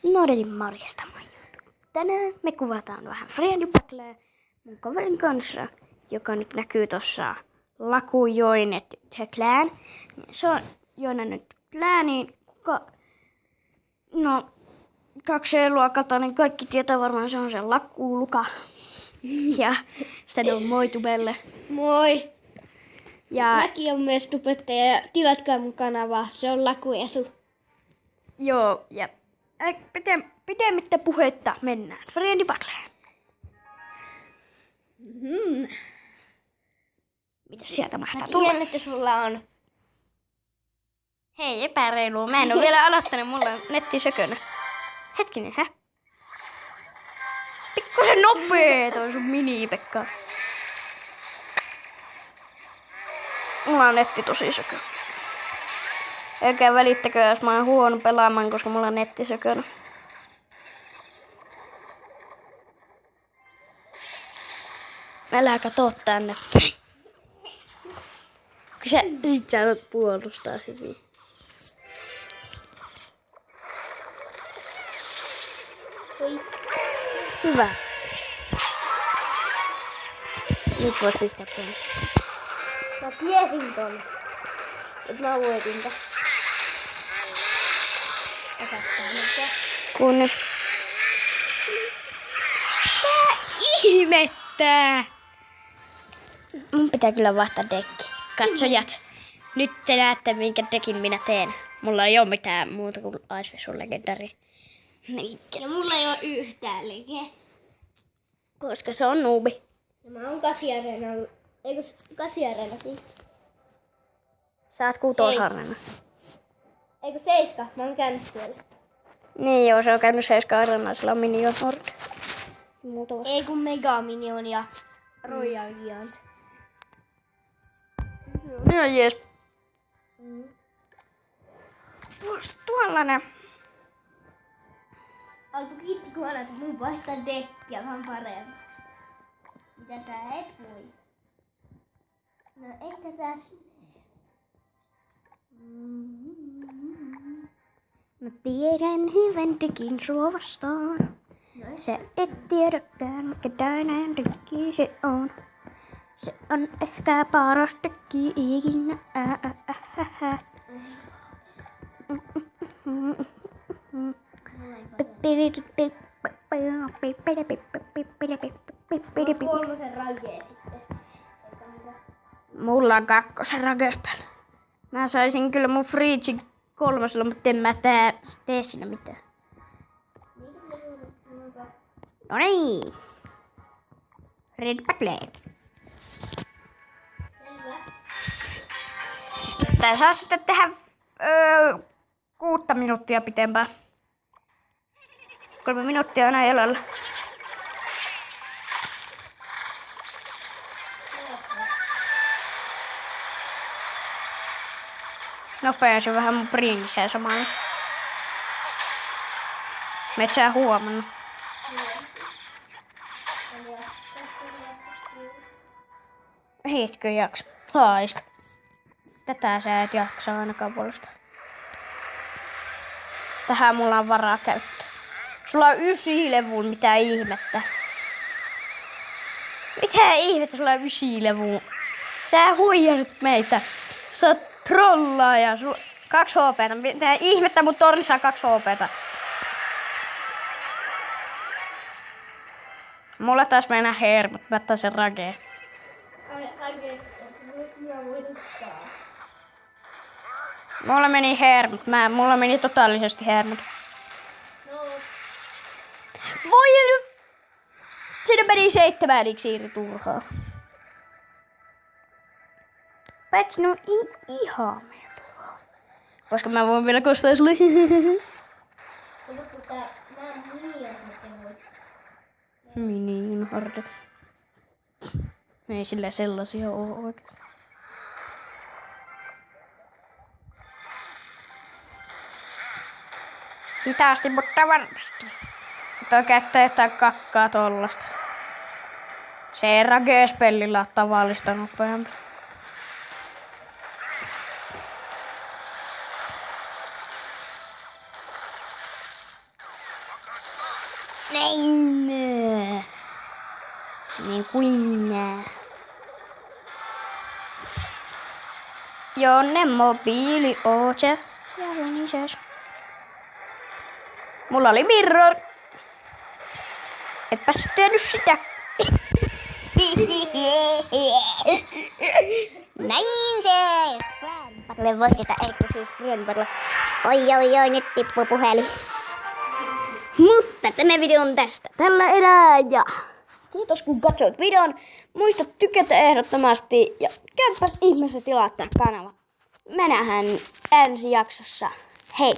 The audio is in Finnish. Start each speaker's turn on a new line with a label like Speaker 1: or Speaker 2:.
Speaker 1: No niin, morjesta moi. Tänään me kuvataan vähän Friendly Battlea mun kaverin kanssa, joka nyt näkyy tossa Laku Joinet Clan. Se on Joinet Claniin, no 2C-luokalta, niin kaikki tietää varmaan, se on se Laku Luka. Ja sitten on moi tubelle.
Speaker 2: Moi!
Speaker 1: Ja
Speaker 2: Mäkin on myös tubettaja ja tilatkaa mun kanavaa. Se on Laku Esu.
Speaker 1: joo, ja pidemmittä puhetta mennään Friendly Battleen. Mitä sieltä mahtaa tulla?
Speaker 2: Tiedän, että sulla on.
Speaker 1: Hei, epäreilua. Mä en oo vielä aloittanut, mulla on netti sökönä. Hetkinen, hä? Pikkusen nopee toi sun mini-Pekka. Mulla on netti tosi sökönä. Älkää välittäkö, jos mä oon huono pelaamaan, koska mulla on netti sökönä. Älä katoo tänne. Sit sä voit puolustaa hyvin.
Speaker 2: Oi.
Speaker 1: Hyvä. Nyt voit pistää tuonne.
Speaker 2: Mä tiesin ton. Et mä voitin tän.
Speaker 1: Kun nyt... Ihmettä! Mun pitää kyllä vaihtaa dekki. Katsojat, nyt te näette minkä dekin minä teen. Mulla ei oo mitään muuta kuin Ice Vessel Legendary.
Speaker 2: Ja mulla ei oo yhtään liikeä.
Speaker 1: Koska se on nuubi.
Speaker 2: Ja mä oon 8-areenalla. Eikö 8-areenakin?
Speaker 1: Sä oot 6-arena.
Speaker 2: Eikö 7? Mä oon käynyt siellä.
Speaker 1: Niin joo, se on käynyt 7-arenalla, sillä on Minion Horde. Muuta vasta.
Speaker 2: Ei kun Mega Minion ja Royal Giant.
Speaker 1: No jees. Tuollainen.
Speaker 2: Alku kiitti kun alat mun vaihtaa dekkiä vähän paremmin. Mitä sä et voi? No ehkä tässä.
Speaker 1: Mä tiedän hyvän dekin sua vastaan. Sä et tiedäkään, mikä täinen dekki se on. Se on ehkä paras dekki ikinä.
Speaker 2: Mulla on 3 ragea sitten.
Speaker 1: Mulla on 2 ragespel. Mä saisin kyllä mun Freegin 3, mutta en mä tee siinä mitään. No niin. Red Battle. Tää saa sitten tehdä 6 minuuttia pitempään. 3 minuuttia on ajalalla. Nopea se vähän mun prinsää samalla. Et sä huomannut. Heitkö jaksa? Laiska. Tätä sä et jaksa ainakaan puolustaa. Tähän mulla on varaa käyttää. Sulla on 9 levuun, mitä ihmettä. Mitä ihmettä sulla on 9 levuun? Sä huijasit meitä. Sä oot trollaaja. Sulla 2 HP:tä. Mitä ihmettä mun tornissa on 2 HP:tä. Mulla taas mennä hermot. Mä otan sen rageen. Mulla meni hermot. Mulla meni totaalisesti hermot.
Speaker 2: No.
Speaker 1: Voi nyt! Siinä meni 7 iksiiri turhaa. Paitsi no ei ihan mene turhaa. Koska mä voin vielä kostaa sulle. Minion Horde. Ei sillä sellaisia oo oikeesti. Hitaasti, mutta varmasti. Toi käyttää jotain kakkaa tollasta. Se ragespellillä on tavallista nopeampi. Näin. Niin kuin nää. Jonne mobiili ootse. Ja ronises. Mulla oli mirror. Etpä sä tehnyt sitä.
Speaker 2: Näin se! Friendparle voiteta, eikö siis Friendparle? Oi, nyt tippuu puhelin. Mutta tämä video on tästä tällä erää ja
Speaker 1: Kiitos kun katsoit videon. Muista tykätä ehdottomasti ja käypäs ihmeessä tilaa tää kanava. Me nähdään ensi jaksossa. Hei!